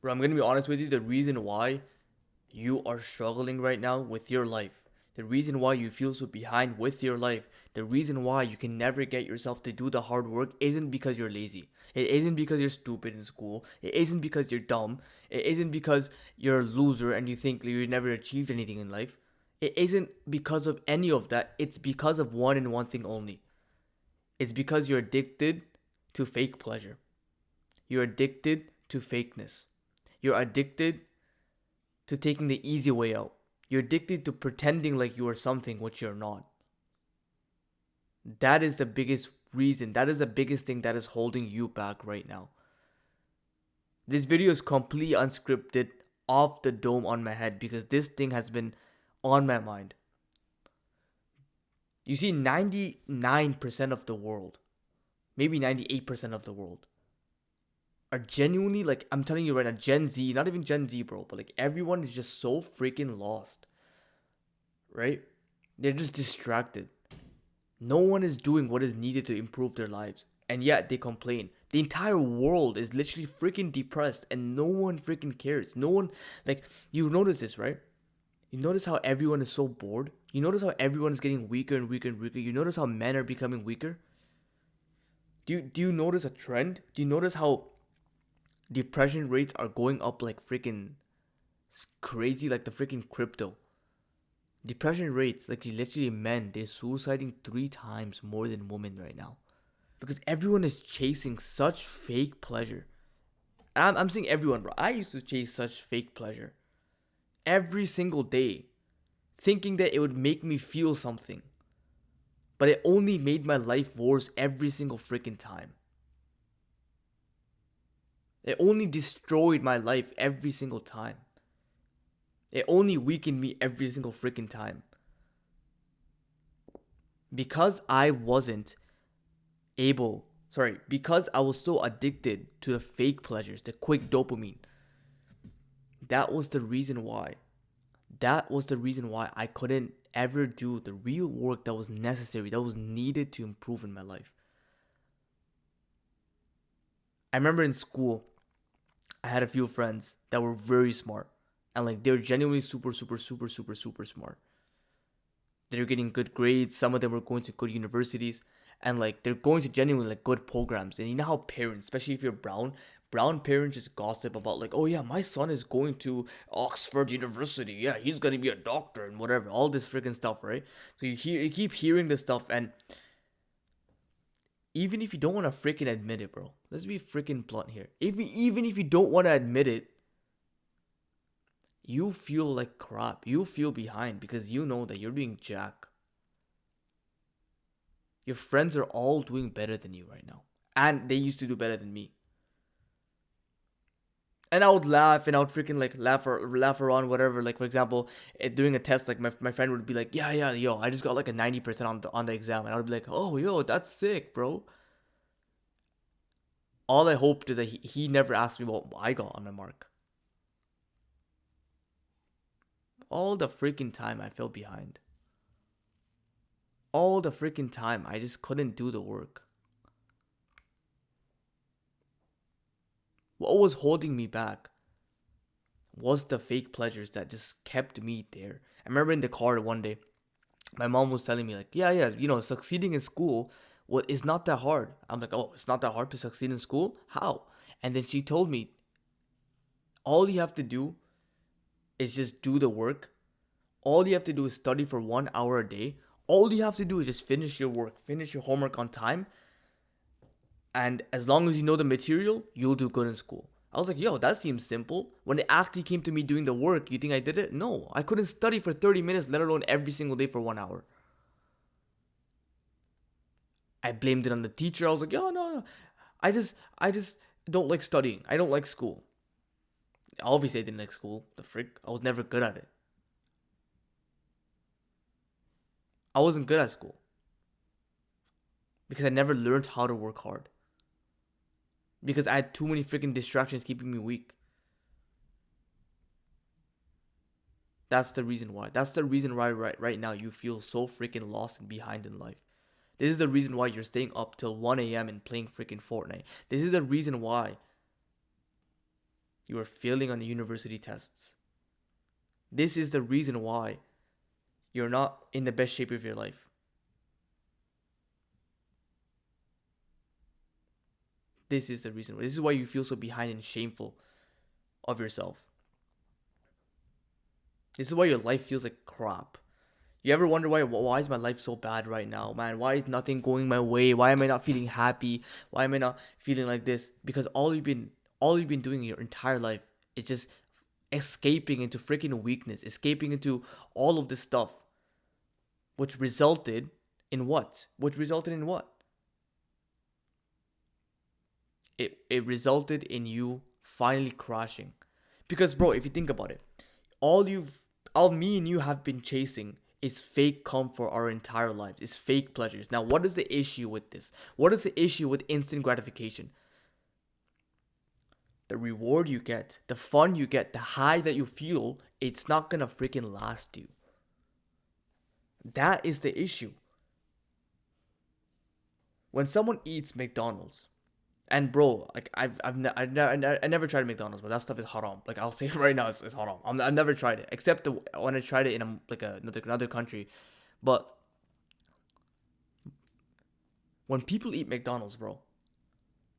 Bro, I'm gonna be honest with you. The reason why you are struggling right now with your life, the reason why you feel so behind with your life, the reason why you can never get yourself to do the hard work isn't because you're lazy. It isn't because you're stupid in school. It isn't because you're dumb. It isn't because you're a loser and you think you never achieved anything in life. It isn't because of any of that. It's because of one and one thing only. It's because you're addicted to fake pleasure. You're addicted to fakeness. You're addicted to taking the easy way out. You're addicted to pretending like you are something which you're not. That is the biggest reason. That is the biggest thing that is holding you back right now. This video is completely unscripted, off the dome on my head because this thing has been on my mind. You see, 99% of the world, maybe 98% of the world, are genuinely, like, I'm telling you right now, Gen Z, not even Gen Z, bro, but like everyone is just so freaking lost, right? They're just distracted. No one is doing what is needed to improve their lives. And yet they complain. The entire world is literally freaking depressed and no one freaking cares. No one, like, you notice this, right? You notice how everyone is so bored? You notice how everyone is getting weaker and weaker and weaker? You notice how men are becoming weaker? Do you notice a trend? Do you notice how depression rates are going up like freaking crazy, like the freaking crypto? Depression rates, like literally men, they're suiciding 3 times more than women right now. Because everyone is chasing such fake pleasure. I'm saying everyone, bro. I used to chase such fake pleasure every single day, thinking that it would make me feel something. But it only made my life worse every single freaking time. It only destroyed my life every single time. It only weakened me every single freaking time. Because I wasn't because I was so addicted to the fake pleasures, the quick dopamine. That was the reason why. That was the reason why I couldn't ever do the real work that was necessary, that was needed to improve in my life. I remember in school, I had a few friends that were very smart. And like they were genuinely super, super, super, super, super smart. They were getting good grades. Some of them were going to good universities. And like they're going to genuinely like good programs. And you know how parents, especially if you're brown parents just gossip about like, oh yeah, my son is going to Oxford University. Yeah, he's gonna be a doctor and whatever. All this freaking stuff, right? So you keep hearing this stuff, and even if you don't want to freaking admit it, bro. Let's be freaking blunt here. Even if you don't want to admit it, you feel like crap. You feel behind because you know that you're doing jack. Your friends are all doing better than you right now. And they used to do better than me. And I would laugh and I would freaking like laugh around whatever. Like for example, during a test, like my friend would be like, yeah, yo, I just got like a 90% on the exam, and I would be like, oh yo, that's sick, bro. All I hoped is that he never asked me what I got on my mark. All the freaking time I fell behind. All the freaking time I just couldn't do the work. What was holding me back was the fake pleasures that just kept me there. I remember in the car one day, my mom was telling me like, yeah, succeeding in school, what is not that hard. I'm like, oh, it's not that hard to succeed in school? How? And then she told me, all you have to do is just do the work. All you have to do is study for 1 hour a day. All you have to do is just finish your work, finish your homework on time. And as long as you know the material, you'll do good in school. I was like, yo, that seems simple. When it actually came to me doing the work, you think I did it? No, I couldn't study for 30 minutes, let alone every single day for 1 hour. I blamed it on the teacher. I was like, yo, no. I just don't like studying. I don't like school. Obviously, I didn't like school. The frick? I was never good at it. I wasn't good at school because I never learned how to work hard. Because I had too many freaking distractions keeping me weak. That's the reason why. That's the reason why right now you feel so freaking lost and behind in life. This is the reason why you're staying up till 1 a.m. and playing freaking Fortnite. This is the reason why You are failing on the university tests. This is the reason why you're not in the best shape of your life. This is the reason. This is why you feel so behind and shameful of yourself. This is why your life feels like crap. You ever wonder why is my life so bad right now, man? Why is nothing going my way? Why am I not feeling happy? Why am I not feeling like this? Because all you've been doing your entire life is just escaping into freaking weakness, escaping into all of this stuff, which resulted in what? Which resulted in what? It resulted in you finally crashing. Because bro, if you think about it, all me and you have been chasing is fake comfort our entire lives. It's fake pleasures. Now, what is the issue with this? What is the issue with instant gratification? The reward you get, the fun you get, the high that you feel, it's not gonna freaking last you. That is the issue. When someone eats McDonald's, and bro, like I never tried McDonald's, but that stuff is haram. Like I'll say it right now, it's haram. I've never tried it, except when I tried it in another country. But when people eat McDonald's, bro,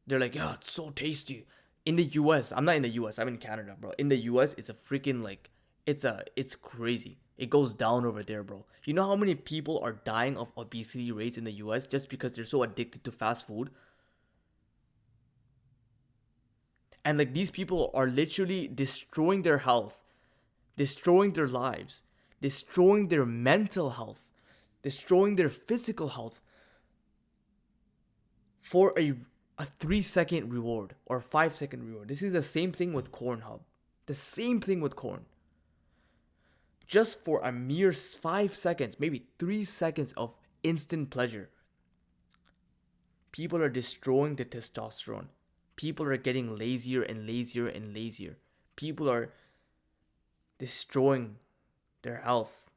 they're like, yeah, it's so tasty. In the U.S., I'm not in the U.S. I'm in Canada, bro. In the U.S., it's a freaking like, it's crazy. It goes down over there, bro. You know how many people are dying of obesity rates in the U.S. just because they're so addicted to fast food? And like these people are literally destroying their health, destroying their lives, destroying their mental health, destroying their physical health for a 3 second reward or 5 second reward. This is the same thing with Cornhub. The same thing with corn. Just for a mere 5 seconds, maybe 3 seconds of instant pleasure, people are destroying the testosterone. People are getting lazier and lazier and lazier. People are destroying their health,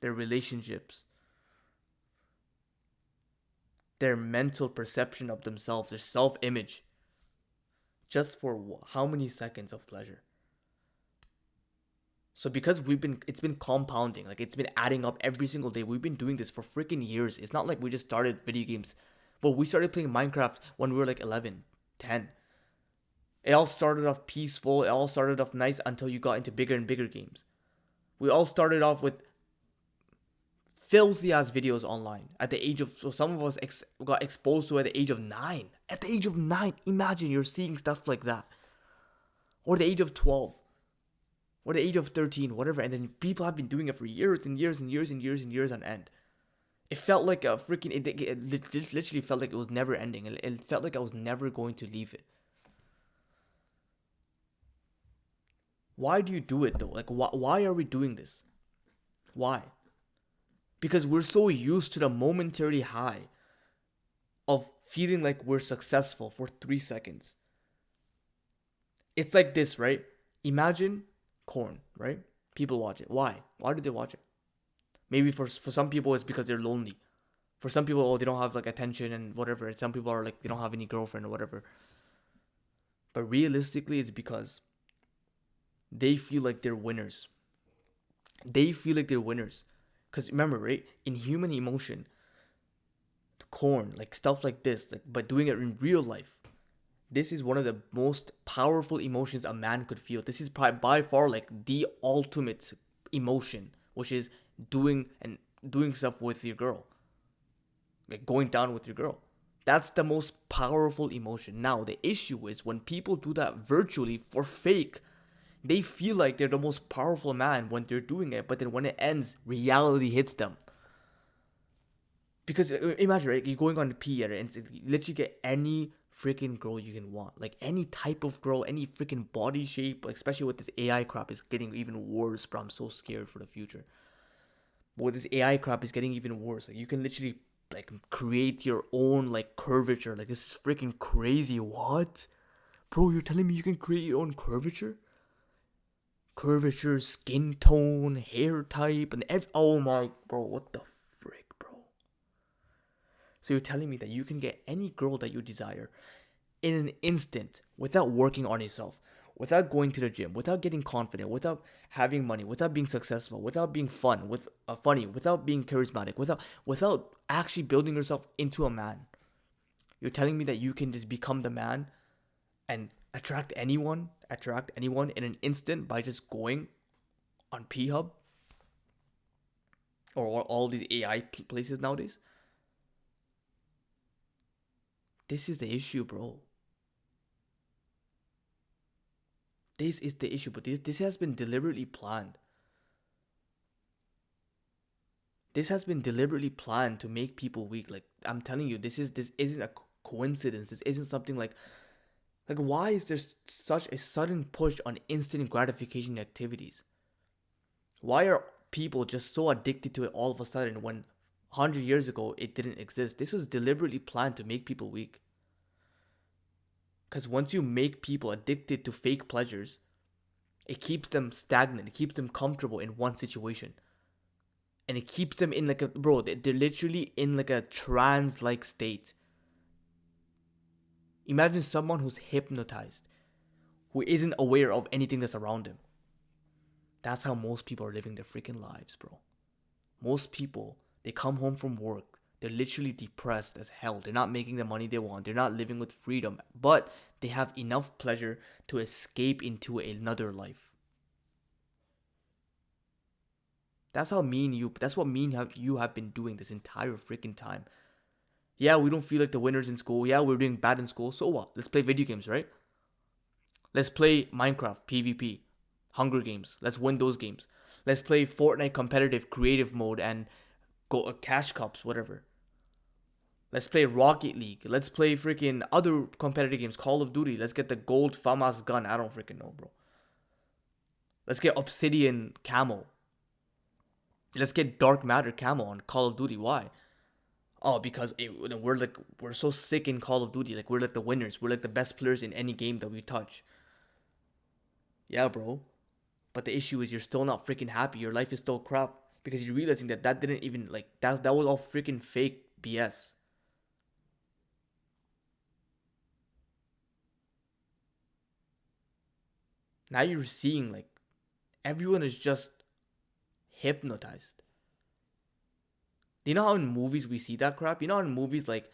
their relationships, their mental perception of themselves, their self-image, just for how many seconds of pleasure? So because it's been compounding, like it's been adding up every single day. We've been doing this for freaking years. It's not like we just started video games. But we started playing Minecraft when we were like 11, 10. It all started off peaceful. It all started off nice until you got into bigger and bigger games. We all started off with filthy ass videos online at the age of, so some of us got exposed to at the age of 9. At the age of 9, imagine you're seeing stuff like that. Or the age of 12. Or the age of 13, whatever. And then people have been doing it for years and years and years and years and years on end. It felt like a freaking, it literally felt like it was never ending. It felt like I was never going to leave it. Why do you do it though? Like, why are we doing this? Why? Because we're so used to the momentary high of feeling like we're successful for 3 seconds. It's like this, right? Imagine corn, right? People watch it. Why? Why do they watch it? Maybe for some people it's because they're lonely. For some people, oh, they don't have like attention and whatever. Some people are like, they don't have any girlfriend or whatever. But realistically, it's because they feel like they're winners. They feel like they're winners. Because remember, right? In human emotion, corn, like stuff like this, like, but doing it in real life, this is one of the most powerful emotions a man could feel. This is by far like the ultimate emotion, which is doing stuff with your girl, like going down with your girl. That's the most powerful emotion. Now the issue is when people do that virtually for fake, they feel like they're the most powerful man when they're doing it, but then when it ends, reality hits them. Because imagine, right, you're going on the pee and you literally get any freaking girl you can want. Like any type of girl, any freaking body shape, like, especially with this AI crap, is getting even worse, bro. I'm so scared for the future. But with this AI crap, is getting even worse. Like you can literally like create your own like curvature. Like this is freaking crazy. What? Bro, you're telling me you can create your own curvature? Curvature, skin tone, hair type, and oh my, bro, what the frick, bro? So you're telling me that you can get any girl that you desire in an instant without working on yourself, without going to the gym, without getting confident, without having money, without being successful, without being funny, without being charismatic, without actually building yourself into a man. You're telling me that you can just become the man and attract anyone in an instant by just going on P Hub or all these AI places nowadays? This is the issue, bro. This is the issue, but this has been deliberately planned. This has been deliberately planned to make people weak. Like I'm telling you, this isn't a coincidence. This isn't something like why is there such a sudden push on instant gratification activities? Why are people just so addicted to it all of a sudden when 100 years ago it didn't exist? This was deliberately planned to make people weak. Because once you make people addicted to fake pleasures, it keeps them stagnant. It keeps them comfortable in one situation. And it keeps them in like a, bro, they're literally in like a trance-like state. Imagine someone who's hypnotized, who isn't aware of anything that's around him. That's how most people are living their freaking lives, bro. Most people, they come home from work. They're literally depressed as hell. They're not making the money they want. They're not living with freedom. But they have enough pleasure to escape into another life. That's what me and you have been doing this entire freaking time. Yeah, we don't feel like the winners in school. Yeah, we're doing bad in school. So what? Let's play video games, right? Let's play Minecraft, PvP, Hunger Games. Let's win those games. Let's play Fortnite competitive creative mode and go cash cups, whatever. Let's play Rocket League. Let's play freaking other competitive games, Call of Duty. Let's get the gold FAMAS gun. I don't freaking know, bro. Let's get Obsidian camo. Let's get Dark Matter camo on Call of Duty. Why? Oh, because we're so sick in Call of Duty. Like we're like the winners. We're like the best players in any game that we touch. Yeah, bro. But the issue is you're still not freaking happy. Your life is still crap because you're realizing that didn't even like that was all freaking fake BS. Now you're seeing like everyone is just hypnotized. Do you know how in movies we see that crap? You know how in movies like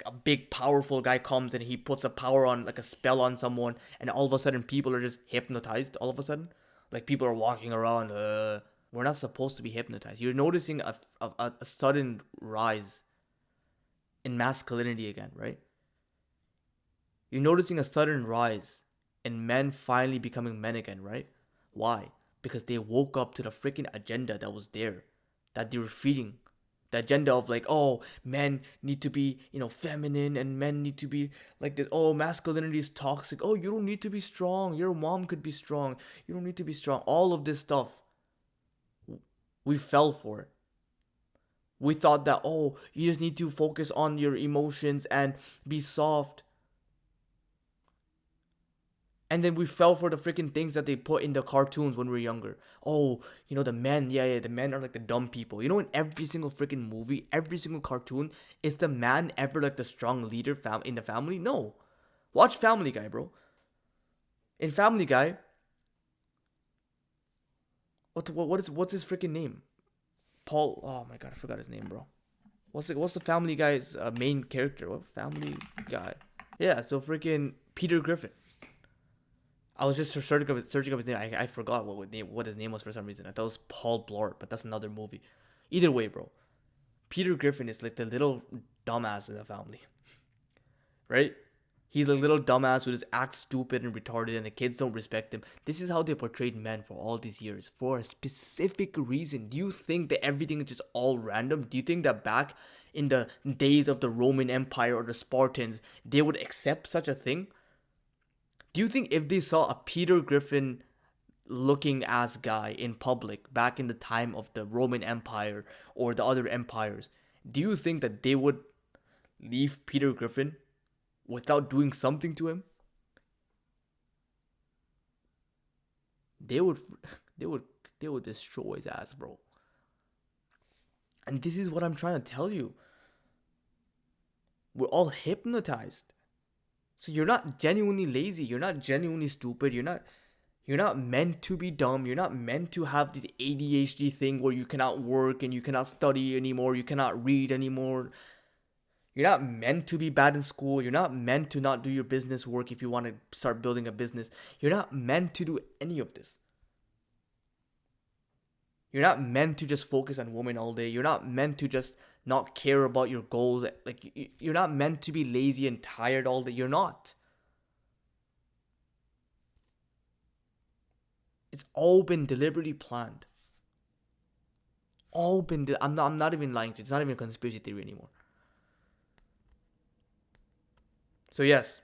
a big powerful guy comes and he puts a power on like a spell on someone and all of a sudden people are just hypnotized all of a sudden? Like people are walking around we're not supposed to be hypnotized. You're noticing a sudden rise in masculinity again, right? You're noticing a sudden rise in men finally becoming men again, right? Why? Because they woke up to the freaking agenda that was there, that they were feeding. The agenda of like, oh, men need to be, feminine and men need to be like this. Oh, masculinity is toxic. Oh, you don't need to be strong. Your mom could be strong. You don't need to be strong. All of this stuff. We fell for it. We thought that, oh, you just need to focus on your emotions and be soft. And then we fell for the freaking things that they put in the cartoons when we were younger. Oh, the men, yeah, the men are like the dumb people. In every single freaking movie, every single cartoon, is the man ever like the strong leader in the family? No. Watch Family Guy, bro. In Family Guy, what's his freaking name? Paul. Oh my god, I forgot his name, bro. What's the Family Guy's main character? What Family Guy? Yeah, so freaking Peter Griffin. I was just searching up his name. I forgot what his name was for some reason. I thought it was Paul Blart, but that's another movie. Either way, bro. Peter Griffin is like the little dumbass in the family. Right? He's a little dumbass who just acts stupid and retarded and the kids don't respect him. This is how they portrayed men for all these years. For a specific reason. Do you think that everything is just all random? Do you think that back in the days of the Roman Empire or the Spartans, they would accept such a thing? Do you think if they saw a Peter Griffin looking ass guy in public back in the time of the Roman Empire or the other empires, do you think that they would leave Peter Griffin without doing something to him? They would they would destroy his ass, bro. And this is what I'm trying to tell you. We're all hypnotized. So you're not genuinely lazy. You're not genuinely stupid. You're not meant to be dumb. You're not meant to have this ADHD thing where you cannot work and you cannot study anymore. You cannot read anymore. You're not meant to be bad in school. You're not meant to not do your business work if you want to start building a business. You're not meant to do any of this. You're not meant to just focus on women all day. You're not meant to just not care about your goals. Like, you're not meant to be lazy and tired all day. You're not. It's all been deliberately planned. I'm not even lying to you. It's not even a conspiracy theory anymore. So yes,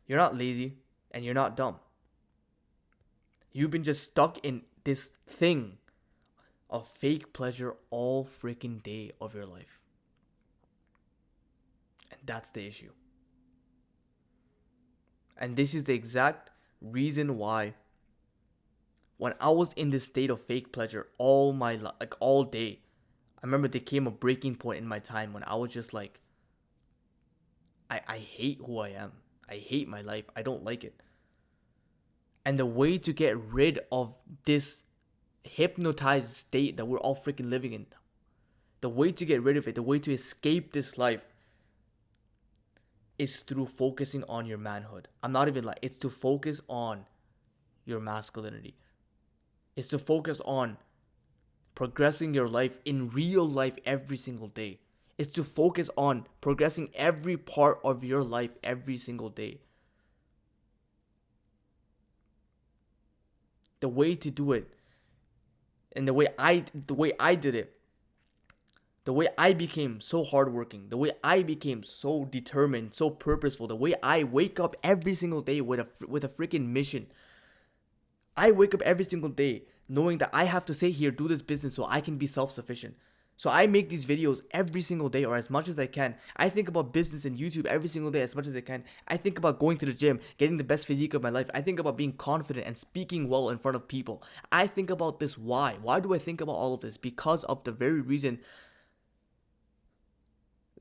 you're not lazy and you're not dumb. You've been just stuck in this thing of fake pleasure all freaking day of your life. And that's the issue. And this is the exact reason why when I was in this state of fake pleasure all my life, like all day, I remember there came a breaking point in my time when I was just like, I hate who I am. I hate my life. I don't like it. And the way to get rid of this hypnotized state that we're all freaking living in, the way to get rid of it, the way to escape this life is through focusing on your manhood. I'm not even like, it's to focus on your masculinity. It's to focus on progressing your life in real life every single day. It's to focus on progressing every part of your life every single day. The way to do it, and the way I did it, the way I became so hardworking, the way I became so determined, so purposeful, the way I wake up every single day with a freaking mission. I wake up every single day knowing that I have to stay here, do this business so I can be self-sufficient. So I make these videos every single day or as much as I can. I think about business and YouTube every single day as much as I can. I think about going to the gym, getting the best physique of my life. I think about being confident and speaking well in front of people. I think about this why. Why do I think about all of this? Because of the very reason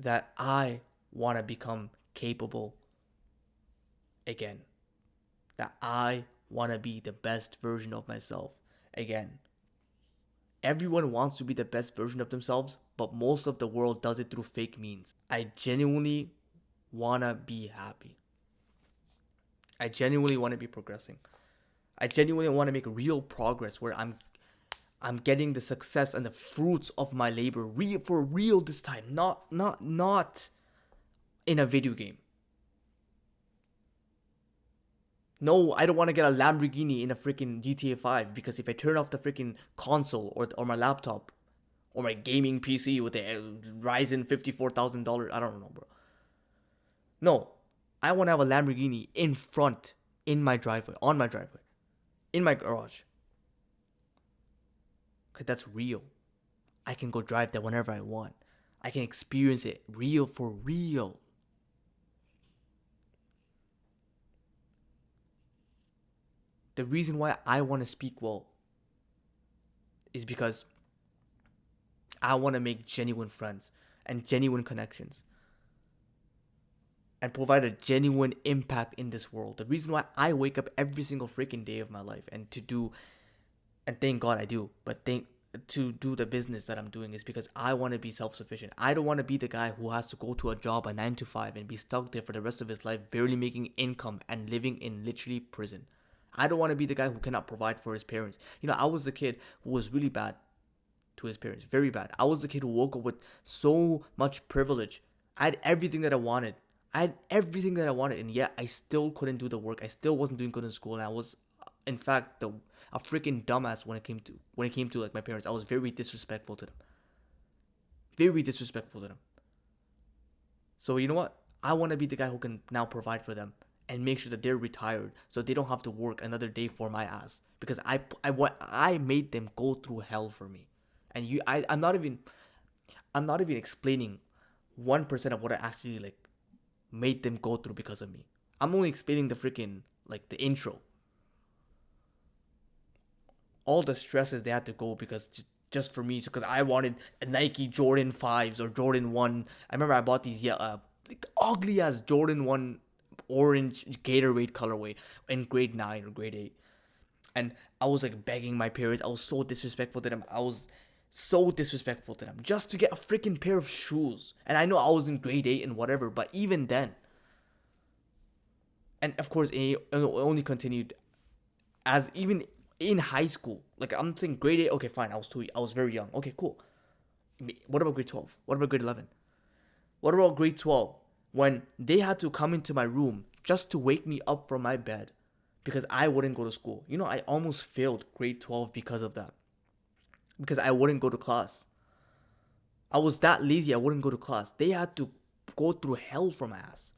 that I want to become capable again. That I want to be the best version of myself again. Everyone wants to be the best version of themselves, but most of the world does it through fake means. I genuinely want to be happy. I genuinely want to be progressing. I genuinely want to make real progress where I'm getting the success and the fruits of my labor real for real this time, not in a video game. No, I don't want to get a Lamborghini in a freaking GTA 5 because if I turn off the freaking console or my laptop or my gaming PC with the Ryzen $54,000, I don't know, bro. No, I want to have a Lamborghini in front, in my driveway, on my driveway, in my garage. Because that's real. I can go drive that whenever I want. I can experience it real for real. The reason why I want to speak well is because I want to make genuine friends and genuine connections and provide a genuine impact in this world. The reason why I wake up every single freaking day of my life and thank God I do, to do the business that I'm doing is because I want to be self-sufficient. I don't want to be the guy who has to go to a job, a 9 to 5, and be stuck there for the rest of his life, barely making income and living in literally prison. I don't want to be the guy who cannot provide for his parents. I was the kid who was really bad to his parents. Very bad. I was the kid who woke up with so much privilege. I had everything that I wanted. And yet I still couldn't do the work. I still wasn't doing good in school. And I was, in fact, a freaking dumbass when it came to like my parents. I was very disrespectful to them. Very disrespectful to them. So you know what? I want to be the guy who can now provide for them and make sure that they're retired so they don't have to work another day for my ass, because I made them go through hell for me. And I'm not even explaining 1% of what I actually like made them go through because of me. I'm only explaining the freaking like the intro. All the stresses they had to go because just for me, because I wanted a Nike Jordan 5s or Jordan 1. I remember I bought these like ugly ass Jordan 1 orange Gatorade colorway in grade 9 or grade 8. And I was like begging my parents. I was so disrespectful to them. I was so disrespectful to them just to get a freaking pair of shoes. And I know I was in grade 8 and whatever, but even then. And of course, it only continued as even in high school. Like I'm saying grade 8, okay, fine. I was very young. Okay, cool. What about grade 12? What about grade 11? What about grade 12? When they had to come into my room just to wake me up from my bed because I wouldn't go to school. You know, I almost failed grade 12 because of that. Because I wouldn't go to class. I was that lazy, I wouldn't go to class. They had to go through hell for my ass.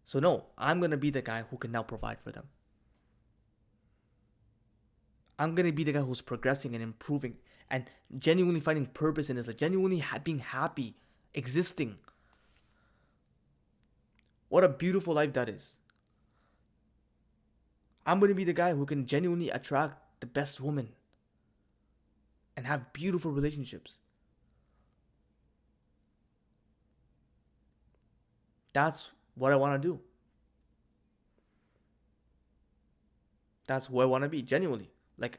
So, no, I'm going to be the guy who can now provide for them. I'm going to be the guy who's progressing and improving and genuinely finding purpose in his life, genuinely being happy, existing. What a beautiful life that is. I'm going to be the guy who can genuinely attract the best woman and have beautiful relationships. That's what I want to do. That's who I want to be, genuinely. Like,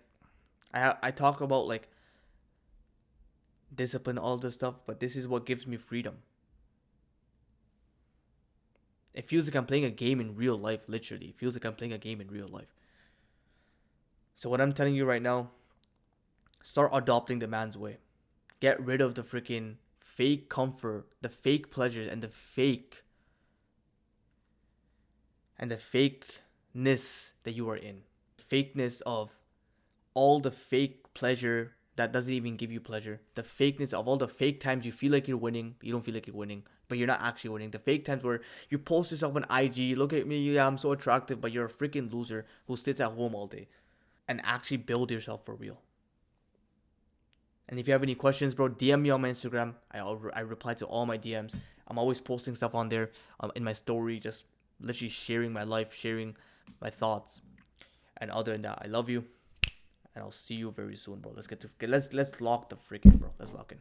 I talk about like discipline, all this stuff, but this is what gives me freedom. It feels like I'm playing a game in real life, literally. It feels like I'm playing a game in real life. So, what I'm telling you right now, start adopting the man's way. Get rid of the freaking fake comfort, the fake pleasures, and the fakeness that you are in. Fakeness of all the fake pleasure that doesn't even give you pleasure. The fakeness of all the fake times you feel like you're winning, you don't feel like you're winning, but you're not actually winning. The fake times where you post yourself on IG, look at me, yeah, I'm so attractive, but you're a freaking loser who sits at home all day. And actually build yourself for real. And if you have any questions, bro, DM me on my Instagram. I reply to all my DMs. I'm always posting stuff on there in my story, just literally sharing my life, sharing my thoughts. And other than that, I love you, and I'll see you very soon, bro. Let's lock the freaking, bro. Let's lock in.